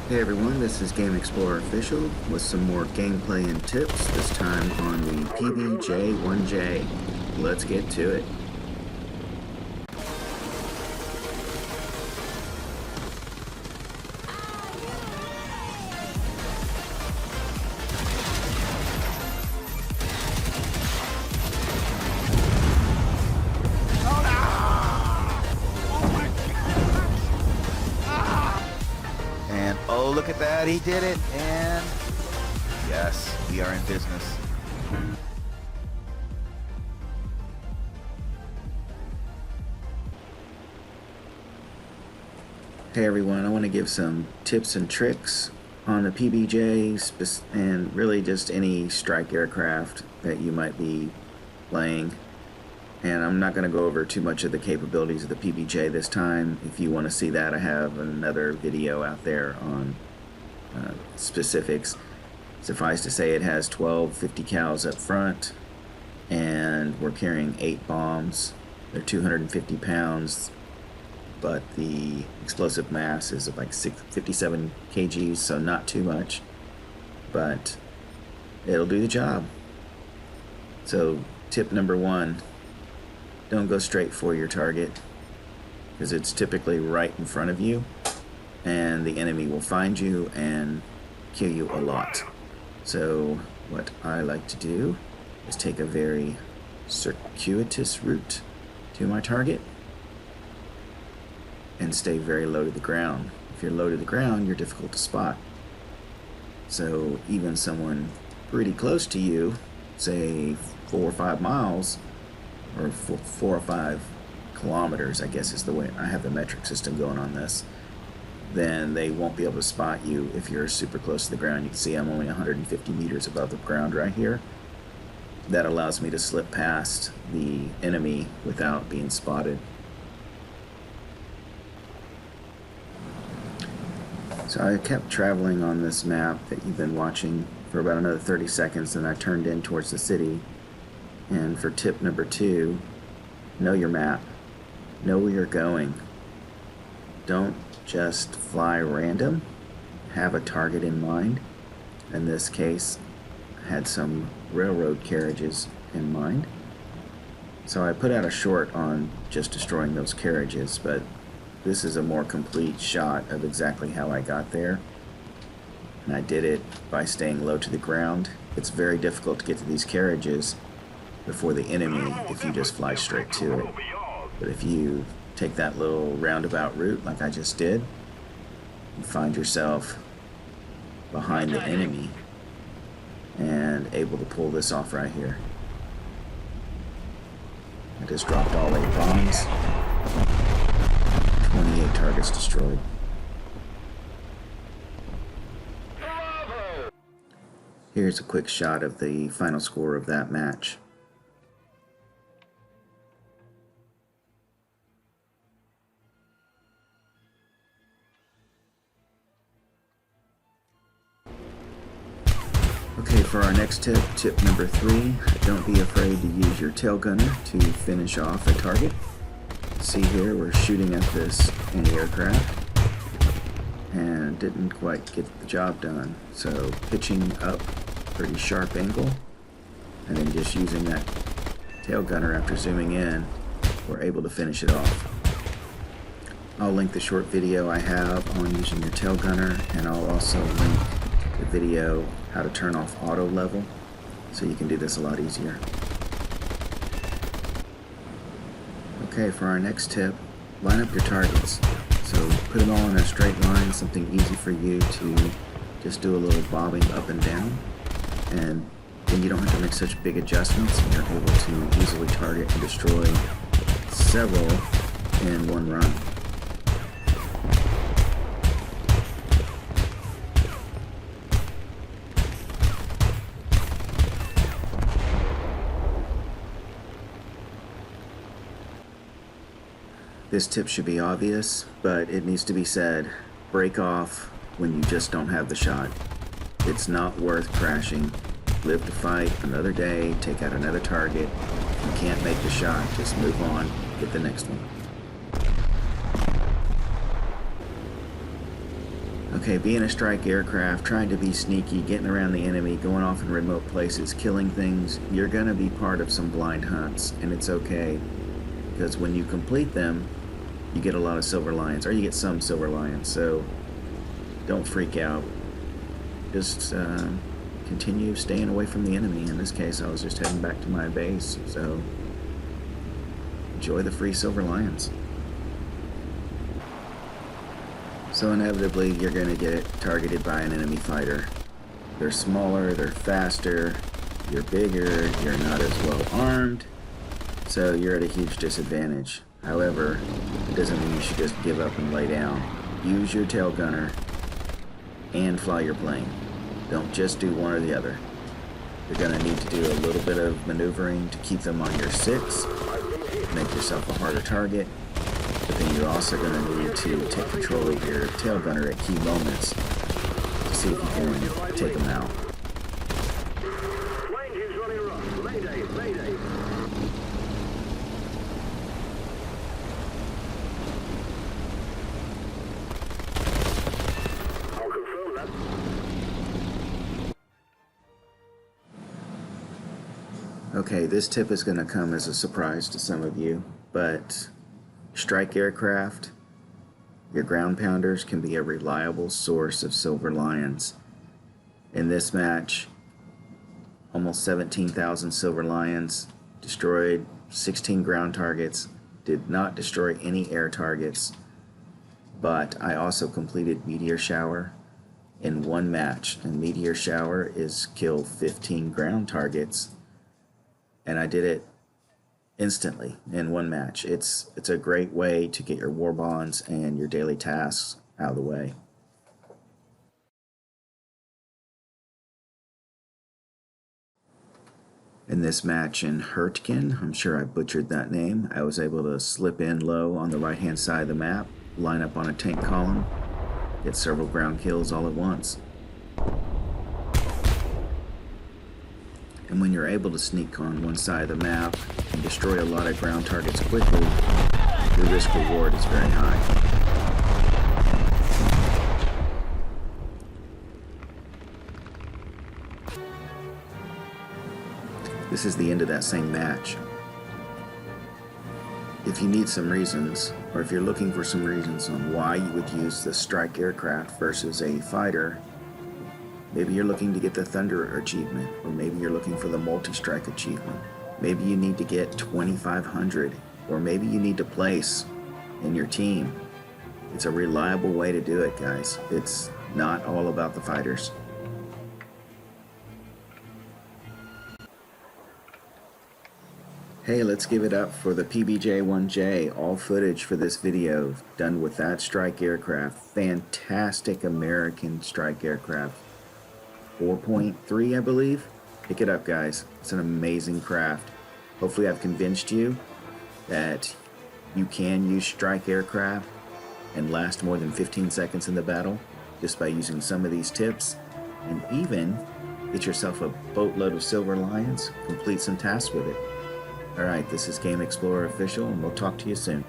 Hey everyone, this is Game Explorer Official with some more gameplay and tips, this time on the PBJ-1J. Let's get to it. Oh, look at that, he did it, and yes, we are in business. Hey everyone, I want to give some tips and tricks on the PBJ and really just any strike aircraft that you might be playing. And I'm not going to go over too much of the capabilities of the PBJ this time. If you want to see that, I have another video out there on specifics. Suffice to say, it has 12 50 cals up front, and we're carrying 8 bombs. They're 250 pounds, but the explosive mass is like 57 kgs, so not too much, but it'll do the job. So tip number 1, don't go straight for your target, because it's typically right in front of you, and the enemy will find you and kill you a lot. So what I like to do is take a very circuitous route to my target and stay very low to the ground. If you're low to the ground, you're difficult to spot. So even someone pretty close to you, say 4 or 5 miles, or 4 or 5 kilometers, I guess is the way I have the metric system going on this, then they won't be able to spot you if you're super close to the ground. You can see I'm only 150 meters above the ground right here. That allows me to slip past the enemy without being spotted. So I kept traveling on this map that you've been watching for about another 30 seconds, and I turned in towards the city. And for tip number 2, know your map. Know where you're going. Don't just fly random. Have a target in mind. In this case, I had some railroad carriages in mind. So I put out a short on just destroying those carriages, but this is a more complete shot of exactly how I got there. And I did it by staying low to the ground. It's very difficult to get to these carriages before the enemy if you just fly straight to it. But if you take that little roundabout route like I just did, you find yourself behind the enemy and able to pull this off right here. I just dropped all 8 bombs. 28 targets destroyed. Here's a quick shot of the final score of that match. Okay, for our next tip, tip number 3, don't be afraid to use your tail gunner to finish off a target. See here, we're shooting at this anti-aircraft and didn't quite get the job done. So pitching up pretty sharp angle and then just using that tail gunner after zooming in, we're able to finish it off. I'll link the short video I have on using your tail gunner, and I'll also link the video how to turn off auto level so you can do this a lot easier. Okay, for our next tip, line up your targets. So put them all in a straight line, something easy for you to just do a little bobbing up and down, and then you don't have to make such big adjustments, and you're able to easily target and destroy several in one run. This tip should be obvious, but it needs to be said. Break off when you just don't have the shot. It's not worth crashing. Live to fight another day, take out another target. If you can't make the shot, just move on, get the next one. Okay, being a strike aircraft, trying to be sneaky, getting around the enemy, going off in remote places, killing things, you're going to be part of some blind hunts, and it's okay. Because when you complete them, you get a lot of silver lions, or you get some silver lions, so don't freak out. Just continue staying away from the enemy. In this case, I was just heading back to my base, so enjoy the free silver lions. So inevitably, you're going to get targeted by an enemy fighter. They're smaller, they're faster, you're bigger, you're not as well armed, so you're at a huge disadvantage. However, it doesn't mean you should just give up and lay down. Use your tail gunner and fly your plane. Don't just do one or the other. You're going to need to do a little bit of maneuvering to keep them on your 6, make yourself a harder target, but then you're also going to need to take control of your tail gunner at key moments to see if you can take them out. Okay, this tip is going to come as a surprise to some of you, but strike aircraft, your ground pounders can be a reliable source of silver lions. In this match, almost 17,000 silver lions, destroyed 16 ground targets, did not destroy any air targets, but I also completed Meteor Shower in one match, and Meteor Shower is kill 15 ground targets, and I did it instantly in one match. It's a great way to get your war bonds and your daily tasks out of the way. In this match in Hurtgen, I'm sure I butchered that name, I was able to slip in low on the right hand side of the map, line up on a tank column, get several ground kills all at once. And when you're able to sneak on one side of the map and destroy a lot of ground targets quickly, your risk reward is very high. This is the end of that same match. If you need some reasons, or if you're looking for some reasons on why you would use the strike aircraft versus a fighter, maybe you're looking to get the Thunderer achievement, or maybe you're looking for the multi-strike achievement. Maybe you need to get 2,500, or maybe you need to place in your team. It's a reliable way to do it, guys. It's not all about the fighters. Hey, let's give it up for the PBJ-1J, all footage for this video done with that strike aircraft. Fantastic American strike aircraft. 4.3, I believe. Pick it up, guys. It's an amazing craft. Hopefully I've convinced you that you can use strike aircraft and last more than 15 seconds in the battle just by using some of these tips, and even get yourself a boatload of silver lions, complete some tasks with it. Alright, this is Game Explorer Official, and we'll talk to you soon.